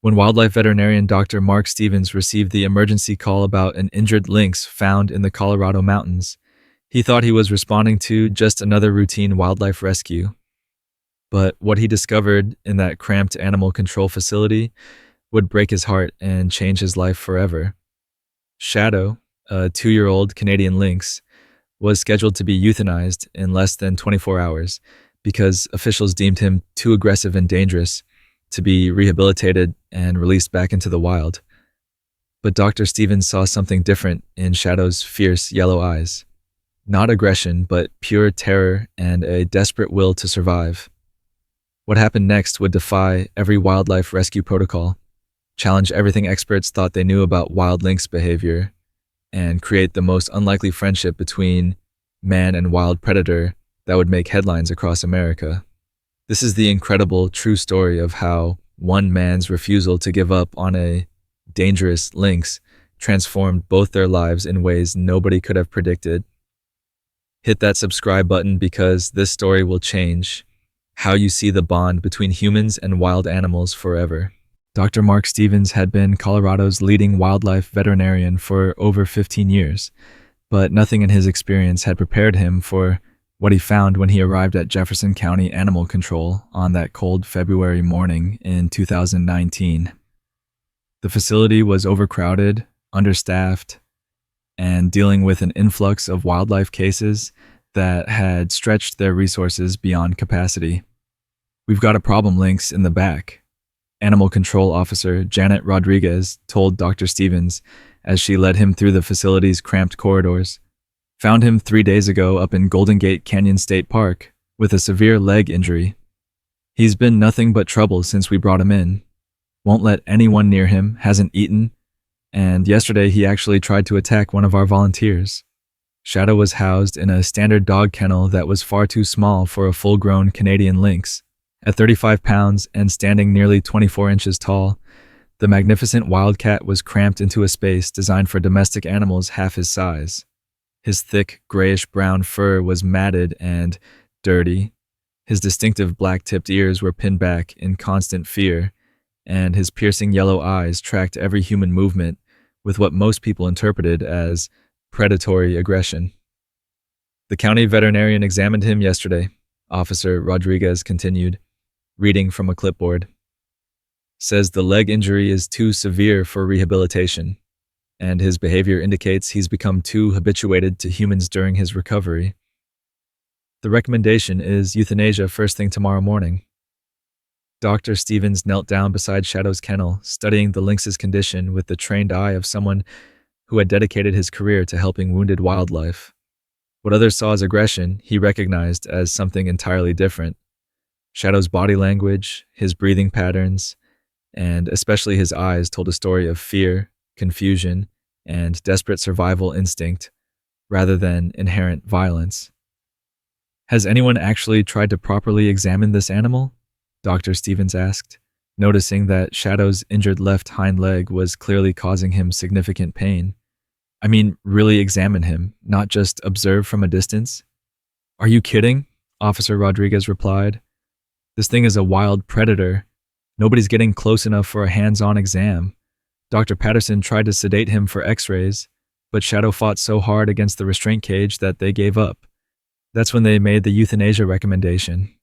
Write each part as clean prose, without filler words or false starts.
When wildlife veterinarian Dr. Mark Stevens received the emergency call about an injured lynx found in the Colorado mountains, he thought he was responding to just another routine wildlife rescue. But what he discovered in that cramped animal control facility would break his heart and change his life forever. Shadow, a 2-year-old Canadian lynx, was scheduled to be euthanized in less than 24 hours because officials deemed him too aggressive and dangerous to be rehabilitated and released back into the wild. But Dr. Stevens saw something different in Shadow's fierce yellow eyes. Not aggression, but pure terror and a desperate will to survive. What happened next would defy every wildlife rescue protocol, challenge everything experts thought they knew about wild lynx behavior, and create the most unlikely friendship between man and wild predator that would make headlines across America. This is the incredible, true story of how one man's refusal to give up on a dangerous lynx transformed both their lives in ways nobody could have predicted. Hit that subscribe button because this story will change how you see the bond between humans and wild animals forever. Dr. Mark Stevens had been Colorado's leading wildlife veterinarian for over 15 years, but nothing in his experience had prepared him for what he found when he arrived at Jefferson County Animal Control on that cold February morning in 2019. The facility was overcrowded, understaffed, and dealing with an influx of wildlife cases that had stretched their resources beyond capacity. "We've got a problem lynx in the back," Animal Control Officer Janet Rodriguez told Dr. Stevens as she led him through the facility's cramped corridors. "Found him 3 days ago up in Golden Gate Canyon State Park with a severe leg injury. He's been nothing but trouble since we brought him in. Won't let anyone near him, hasn't eaten, and yesterday he actually tried to attack one of our volunteers." Shadow was housed in a standard dog kennel that was far too small for a full-grown Canadian lynx. At 35 pounds and standing nearly 24 inches tall, the magnificent wildcat was cramped into a space designed for domestic animals half his size. His thick, grayish-brown fur was matted and dirty. His distinctive black-tipped ears were pinned back in constant fear, and his piercing yellow eyes tracked every human movement with what most people interpreted as predatory aggression. "The county veterinarian examined him yesterday," Officer Rodriguez continued, reading from a clipboard. "Says the leg injury is too severe for rehabilitation, and his behavior indicates he's become too habituated to humans during his recovery. The recommendation is euthanasia first thing tomorrow morning." Dr. Stevens knelt down beside Shadow's kennel, studying the lynx's condition with the trained eye of someone who had dedicated his career to helping wounded wildlife. What others saw as aggression, he recognized as something entirely different. Shadow's body language, his breathing patterns, and especially his eyes told a story of fear, confusion, and desperate survival instinct, rather than inherent violence. "Has anyone actually tried to properly examine this animal?" Dr. Stevens asked, noticing that Shadow's injured left hind leg was clearly causing him significant pain. "I mean, really examine him, not just observe from a distance?" "Are you kidding?" Officer Rodriguez replied. "This thing is a wild predator. Nobody's getting close enough for a hands-on exam. Dr. Patterson tried to sedate him for x-rays, but Shadow fought so hard against the restraint cage that they gave up. That's when they made the euthanasia recommendation."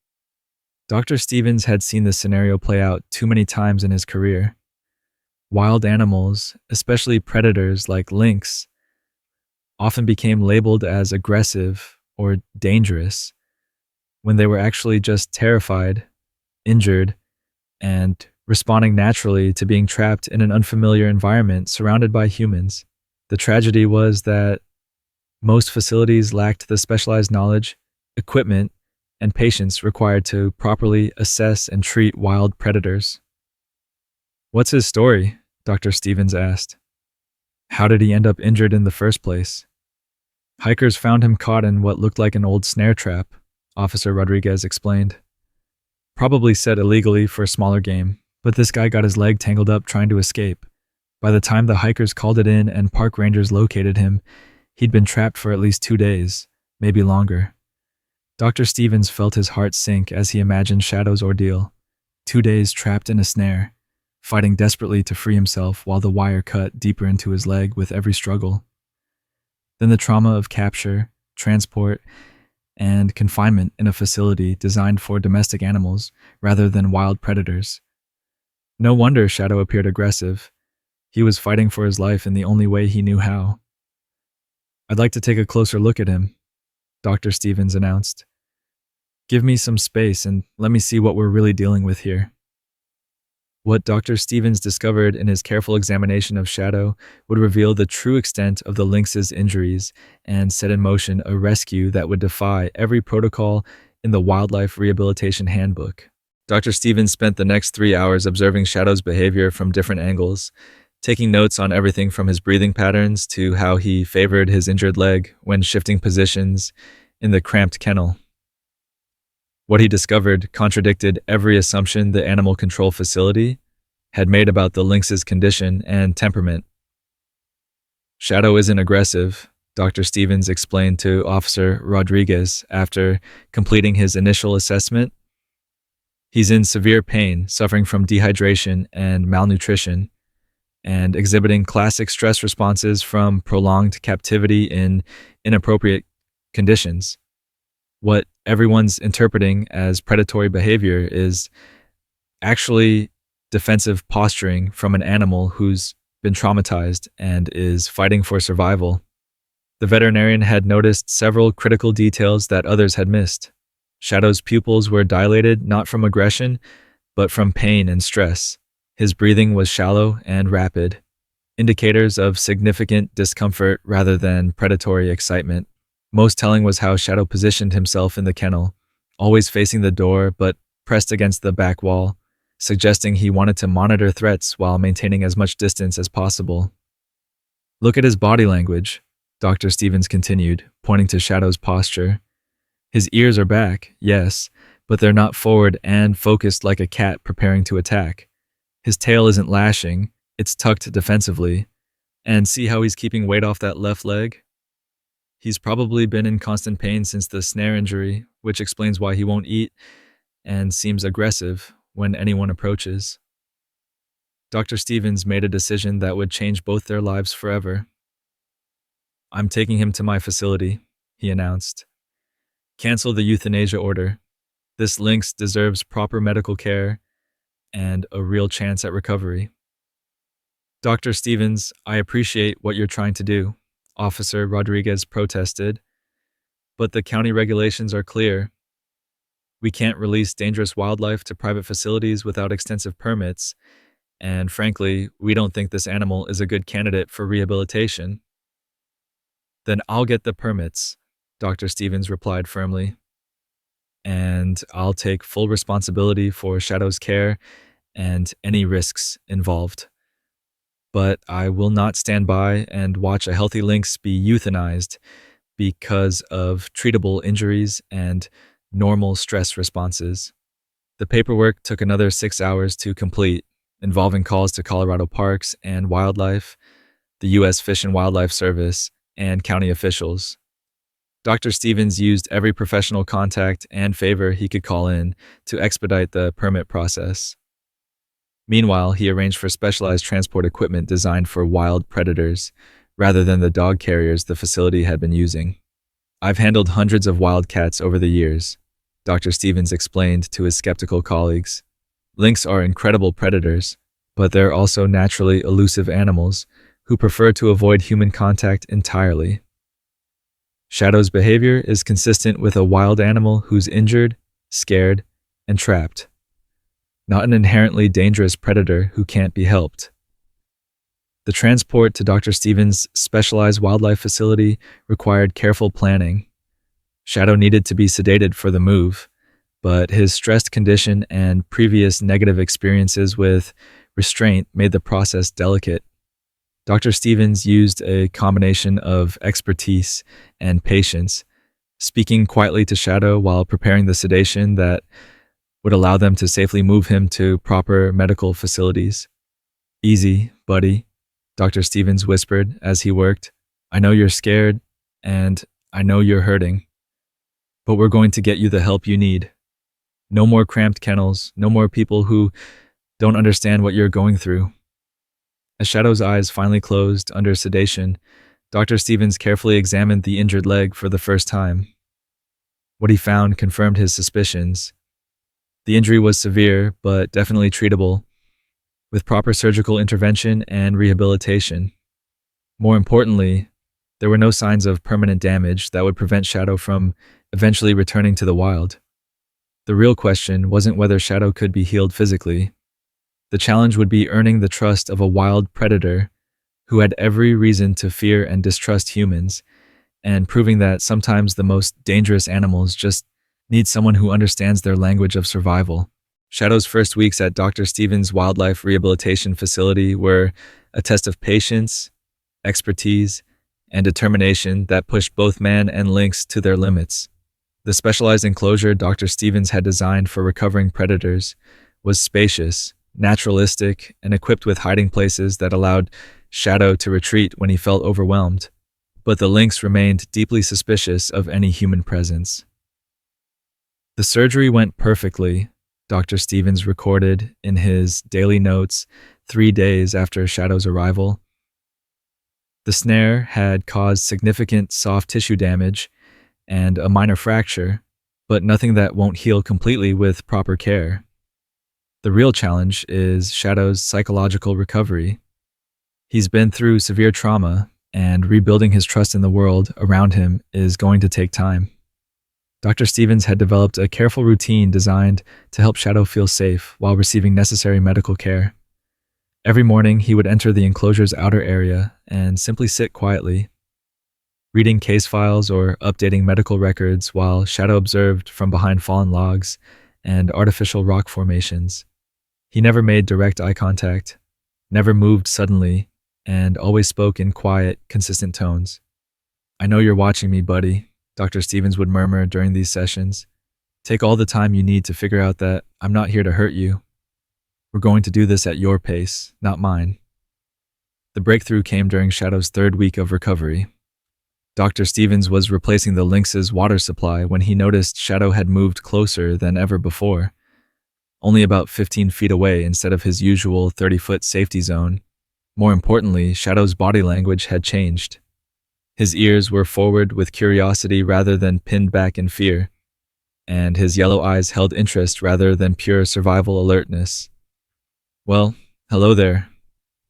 Dr. Stevens had seen this scenario play out too many times in his career. Wild animals, especially predators like lynx, often became labeled as aggressive or dangerous when they were actually just terrified, injured, and responding naturally to being trapped in an unfamiliar environment surrounded by humans. The tragedy was that most facilities lacked the specialized knowledge, equipment, and patience required to properly assess and treat wild predators. "What's his story?" Dr. Stevens asked. "How did he end up injured in the first place?" "Hikers found him caught in what looked like an old snare trap," Officer Rodriguez explained. "Probably set illegally for smaller game, but this guy got his leg tangled up trying to escape. By the time the hikers called it in and park rangers located him, he'd been trapped for at least 2 days, maybe longer." Dr. Stevens felt his heart sink as he imagined Shadow's ordeal. 2 days trapped in a snare, fighting desperately to free himself while the wire cut deeper into his leg with every struggle. Then the trauma of capture, transport, and confinement in a facility designed for domestic animals rather than wild predators. No wonder Shadow appeared aggressive. He was fighting for his life in the only way he knew how. "I'd like to take a closer look at him," Dr. Stevens announced. "Give me some space and let me see what we're really dealing with here." What Dr. Stevens discovered in his careful examination of Shadow would reveal the true extent of the lynx's injuries and set in motion a rescue that would defy every protocol in the Wildlife Rehabilitation Handbook. Dr. Stevens spent the next 3 hours observing Shadow's behavior from different angles, taking notes on everything from his breathing patterns to how he favored his injured leg when shifting positions in the cramped kennel. What he discovered contradicted every assumption the animal control facility had made about the lynx's condition and temperament. "Shadow isn't aggressive," Dr. Stevens explained to Officer Rodriguez after completing his initial assessment. "He's in severe pain, suffering from dehydration and malnutrition, and exhibiting classic stress responses from prolonged captivity in inappropriate conditions. What everyone's interpreting as predatory behavior is actually defensive posturing from an animal who's been traumatized and is fighting for survival." The veterinarian had noticed several critical details that others had missed. Shadow's pupils were dilated not from aggression, but from pain and stress. His breathing was shallow and rapid, indicators of significant discomfort rather than predatory excitement. Most telling was how Shadow positioned himself in the kennel, always facing the door but pressed against the back wall, suggesting he wanted to monitor threats while maintaining as much distance as possible. "Look at his body language," Dr. Stevens continued, pointing to Shadow's posture. "His ears are back, yes, but they're not forward and focused like a cat preparing to attack. His tail isn't lashing, it's tucked defensively. And see how he's keeping weight off that left leg? He's probably been in constant pain since the snare injury, which explains why he won't eat and seems aggressive when anyone approaches." Dr. Stevens made a decision that would change both their lives forever. "I'm taking him to my facility," he announced. "Cancel the euthanasia order. This lynx deserves proper medical care and a real chance at recovery." "Dr. Stevens, I appreciate what you're trying to do," Officer Rodriguez protested, "but the county regulations are clear. We can't release dangerous wildlife to private facilities without extensive permits, and frankly, we don't think this animal is a good candidate for rehabilitation." "Then I'll get the permits," Dr. Stevens replied firmly, "and I'll take full responsibility for Shadow's care and any risks involved. But I will not stand by and watch a healthy lynx be euthanized because of treatable injuries and normal stress responses." The paperwork took another 6 hours to complete, involving calls to Colorado Parks and Wildlife, the U.S. Fish and Wildlife Service, and county officials. Dr. Stevens used every professional contact and favor he could call in to expedite the permit process. Meanwhile, he arranged for specialized transport equipment designed for wild predators, rather than the dog carriers the facility had been using. "I've handled hundreds of wildcats over the years," Dr. Stevens explained to his skeptical colleagues. "Lynx are incredible predators, but they're also naturally elusive animals who prefer to avoid human contact entirely. Shadow's behavior is consistent with a wild animal who's injured, scared, and trapped, not an inherently dangerous predator who can't be helped." The transport to Dr. Stevens' specialized wildlife facility required careful planning. Shadow needed to be sedated for the move, but his stressed condition and previous negative experiences with restraint made the process delicate. Dr. Stevens used a combination of expertise and patience, speaking quietly to Shadow while preparing the sedation that would allow them to safely move him to proper medical facilities. "Easy, buddy," Dr. Stevens whispered as he worked. "I know you're scared, and I know you're hurting, but we're going to get you the help you need. No more cramped kennels, no more people who Don't understand what you're going through. As Shadow's eyes finally closed under sedation, Dr. Stevens carefully examined the injured leg for the first time. What he found confirmed his suspicions. The injury was severe, but definitely treatable, with proper surgical intervention and rehabilitation. More importantly, there were no signs of permanent damage that would prevent Shadow from eventually returning to the wild. The real question wasn't whether Shadow could be healed physically. The challenge would be earning the trust of a wild predator who had every reason to fear and distrust humans, and proving that sometimes the most dangerous animals just need someone who understands their language of survival. Shadow's first weeks at Dr. Stevens' Wildlife Rehabilitation Facility were a test of patience, expertise, and determination that pushed both man and lynx to their limits. The specialized enclosure Dr. Stevens had designed for recovering predators was spacious, naturalistic, and equipped with hiding places that allowed Shadow to retreat when he felt overwhelmed. But the lynx remained deeply suspicious of any human presence. The surgery went perfectly, Dr. Stevens recorded in his daily notes 3 days after Shadow's arrival. The snare had caused significant soft tissue damage and a minor fracture, but nothing that won't heal completely with proper care. The real challenge is Shadow's psychological recovery. He's been through severe trauma, and rebuilding his trust in the world around him is going to take time. Dr. Stevens had developed a careful routine designed to help Shadow feel safe while receiving necessary medical care. Every morning, he would enter the enclosure's outer area and simply sit quietly, reading case files or updating medical records while Shadow observed from behind fallen logs and artificial rock formations. He never made direct eye contact, never moved suddenly, and always spoke in quiet, consistent tones. "I know you're watching me, buddy," Dr. Stevens would murmur during these sessions. "Take all the time you need to figure out that I'm not here to hurt you. We're going to do this at your pace, not mine." The breakthrough came during Shadow's 3rd week of recovery. Dr. Stevens was replacing the lynx's water supply when he noticed Shadow had moved closer than ever before, only about 15 feet away instead of his usual 30-foot safety zone. More importantly, Shadow's body language had changed. His ears were forward with curiosity rather than pinned back in fear, and his yellow eyes held interest rather than pure survival alertness. "Well, hello there,"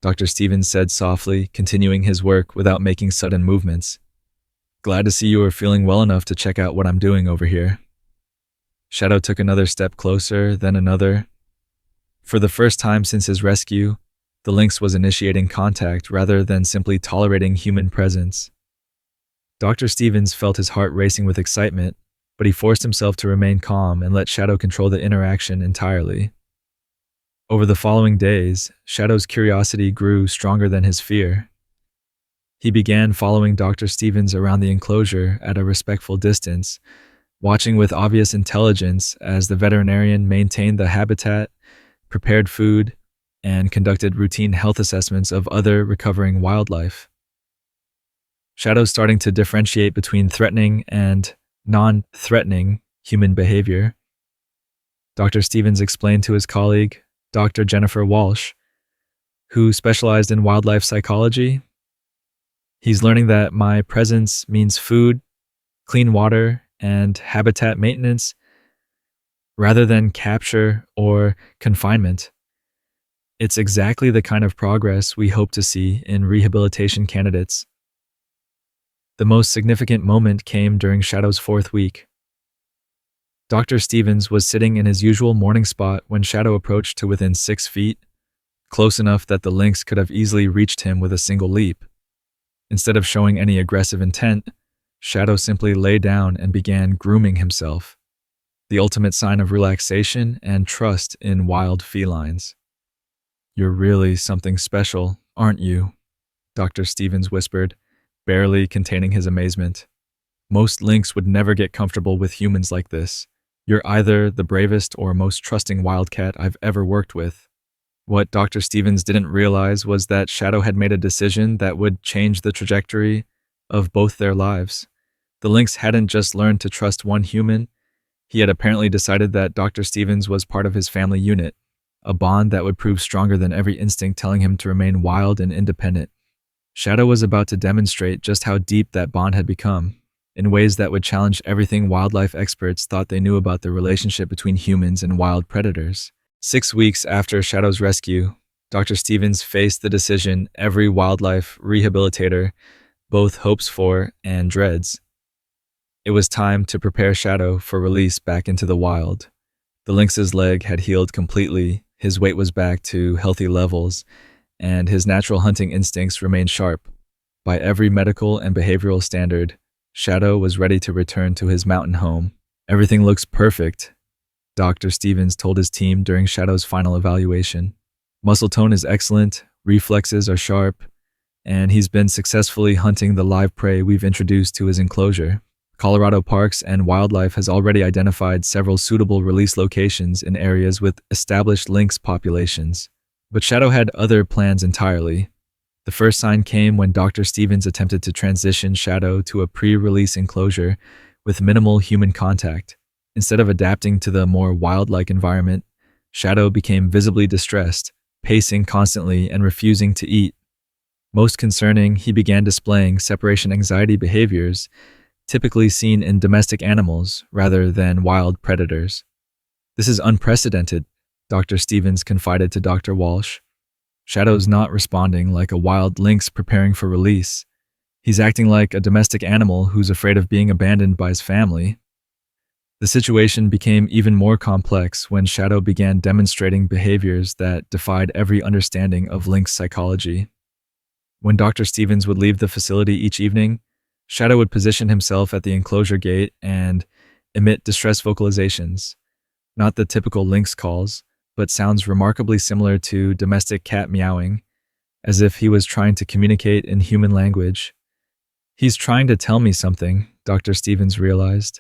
Dr. Stevens said softly, continuing his work without making sudden movements. "Glad to see you are feeling well enough to check out what I'm doing over here." Shadow took another step closer, then another. For the first time since his rescue, the lynx was initiating contact rather than simply tolerating human presence. Dr. Stevens felt his heart racing with excitement, but he forced himself to remain calm and let Shadow control the interaction entirely. Over the following days, Shadow's curiosity grew stronger than his fear. He began following Dr. Stevens around the enclosure at a respectful distance, watching with obvious intelligence as the veterinarian maintained the habitat, prepared food, and conducted routine health assessments of other recovering wildlife. Shadow's starting to differentiate between threatening and non-threatening human behavior. Dr. Stevens explained to his colleague, Dr. Jennifer Walsh, who specialized in wildlife psychology. "He's learning that my presence means food, clean water, and habitat maintenance, rather than capture or confinement. It's exactly the kind of progress we hope to see in rehabilitation candidates." The most significant moment came during Shadow's 4th week. Dr. Stevens was sitting in his usual morning spot when Shadow approached to within 6 feet, close enough that the lynx could have easily reached him with a single leap. Instead of showing any aggressive intent, Shadow simply lay down and began grooming himself, the ultimate sign of relaxation and trust in wild felines. "You're really something special, aren't you?" Dr. Stevens whispered, barely containing his amazement. "Most lynx would never get comfortable with humans like this. You're either the bravest or most trusting wildcat I've ever worked with." What Dr. Stevens didn't realize was that Shadow had made a decision that would change the trajectory of both their lives. The lynx hadn't just learned to trust one human, he had apparently decided that Dr. Stevens was part of his family unit, a bond that would prove stronger than every instinct telling him to remain wild and independent. Shadow was about to demonstrate just how deep that bond had become, in ways that would challenge everything wildlife experts thought they knew about the relationship between humans and wild predators. 6 weeks after Shadow's rescue, Dr. Stevens faced the decision every wildlife rehabilitator both hopes for and dreads. It was time to prepare Shadow for release back into the wild. The lynx's leg had healed completely, his weight was back to healthy levels, and his natural hunting instincts remained sharp. By every medical and behavioral standard, Shadow was ready to return to his mountain home. "Everything looks perfect," Dr. Stevens told his team during Shadow's final evaluation. "Muscle tone is excellent, reflexes are sharp, and he's been successfully hunting the live prey we've introduced to his enclosure. Colorado Parks and Wildlife has already identified several suitable release locations in areas with established lynx populations." But Shadow had other plans entirely. The first sign came when Dr. Stevens attempted to transition Shadow to a pre-release enclosure with minimal human contact. Instead of adapting to the more wild-like environment, Shadow became visibly distressed, pacing constantly and refusing to eat. Most concerning, he began displaying separation anxiety behaviors typically seen in domestic animals rather than wild predators. "This is unprecedented," Dr. Stevens confided to Dr. Walsh. "Shadow's not responding like a wild lynx preparing for release. He's acting like a domestic animal who's afraid of being abandoned by his family." The situation became even more complex when Shadow began demonstrating behaviors that defied every understanding of lynx psychology. When Dr. Stevens would leave the facility each evening, Shadow would position himself at the enclosure gate and emit distress vocalizations, not the typical lynx calls, but sounds remarkably similar to domestic cat meowing, as if he was trying to communicate in human language. "He's trying to tell me something," Dr. Stevens realized.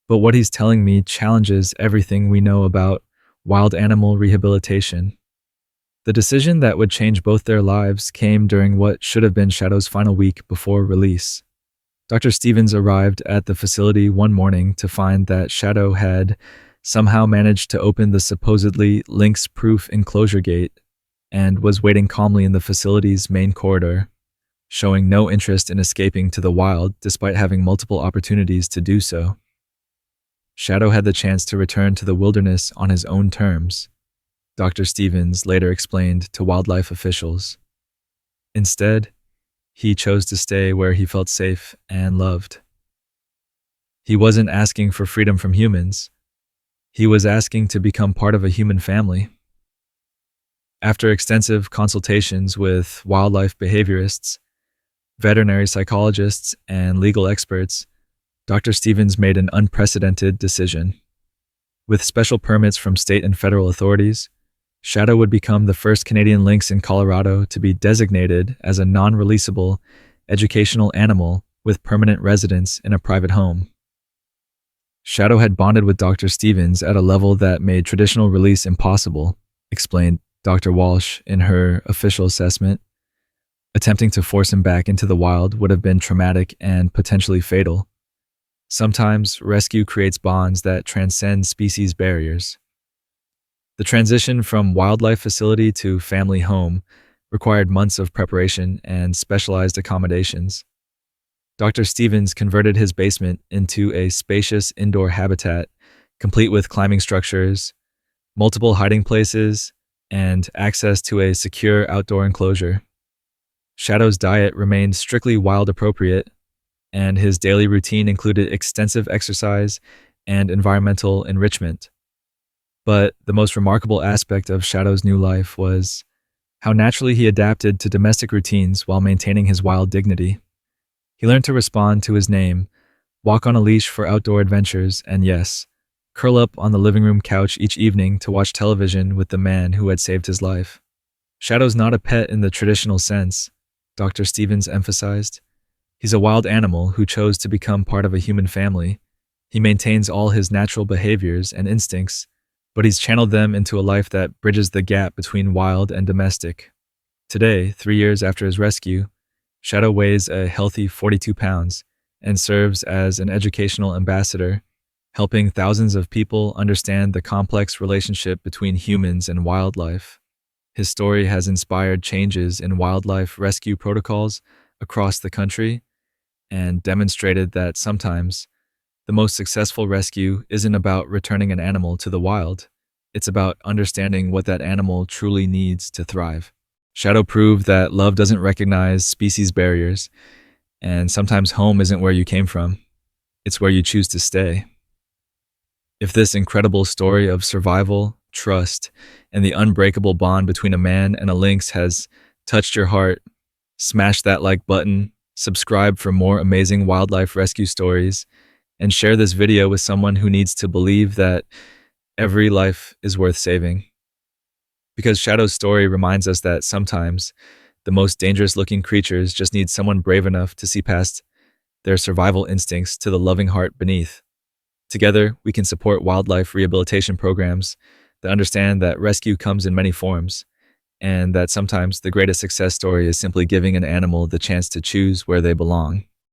"But what he's telling me challenges everything we know about wild animal rehabilitation." The decision that would change both their lives came during what should have been Shadow's final week before release. Dr. Stevens arrived at the facility one morning to find that Shadow had somehow managed to open the supposedly lynx-proof enclosure gate and was waiting calmly in the facility's main corridor, showing no interest in escaping to the wild despite having multiple opportunities to do so. Shadow had the chance to return to the wilderness on his own terms, Dr. Stevens later explained to wildlife officials. Instead, he chose to stay where he felt safe and loved. He wasn't asking for freedom from humans. He was asking to become part of a human family. After extensive consultations with wildlife behaviorists, veterinary psychologists, and legal experts, Dr. Stevens made an unprecedented decision. With special permits from state and federal authorities, Shadow would become the first Canadian lynx in Colorado to be designated as a non-releasable educational animal with permanent residence in a private home. Shadow had bonded with Dr. Stevens at a level that made traditional release impossible, explained Dr. Walsh in her official assessment. Attempting to force him back into the wild would have been traumatic and potentially fatal. Sometimes rescue creates bonds that transcend species barriers. The transition from wildlife facility to family home required months of preparation and specialized accommodations. Dr. Stevens converted his basement into a spacious indoor habitat, complete with climbing structures, multiple hiding places, and access to a secure outdoor enclosure. Shadow's diet remained strictly wild appropriate, and his daily routine included extensive exercise and environmental enrichment. But the most remarkable aspect of Shadow's new life was how naturally he adapted to domestic routines while maintaining his wild dignity. He learned to respond to his name, walk on a leash for outdoor adventures, and yes, curl up on the living room couch each evening to watch television with the man who had saved his life. Shadow's not a pet in the traditional sense, Dr. Stevens emphasized. He's a wild animal who chose to become part of a human family. He maintains all his natural behaviors and instincts, but he's channeled them into a life that bridges the gap between wild and domestic. Today, 3 years after his rescue, Shadow weighs a healthy 42 pounds and serves as an educational ambassador, helping thousands of people understand the complex relationship between humans and wildlife. His story has inspired changes in wildlife rescue protocols across the country and demonstrated that sometimes the most successful rescue isn't about returning an animal to the wild. It's about understanding what that animal truly needs to thrive. Shadow proved that love doesn't recognize species barriers, and sometimes home isn't where you came from, it's where you choose to stay. If this incredible story of survival, trust, and the unbreakable bond between a man and a lynx has touched your heart, smash that like button, subscribe for more amazing wildlife rescue stories, and share this video with someone who needs to believe that every life is worth saving. Because Shadow's story reminds us that sometimes the most dangerous looking creatures just need someone brave enough to see past their survival instincts to the loving heart beneath. Together, we can support wildlife rehabilitation programs that understand that rescue comes in many forms, and that sometimes the greatest success story is simply giving an animal the chance to choose where they belong.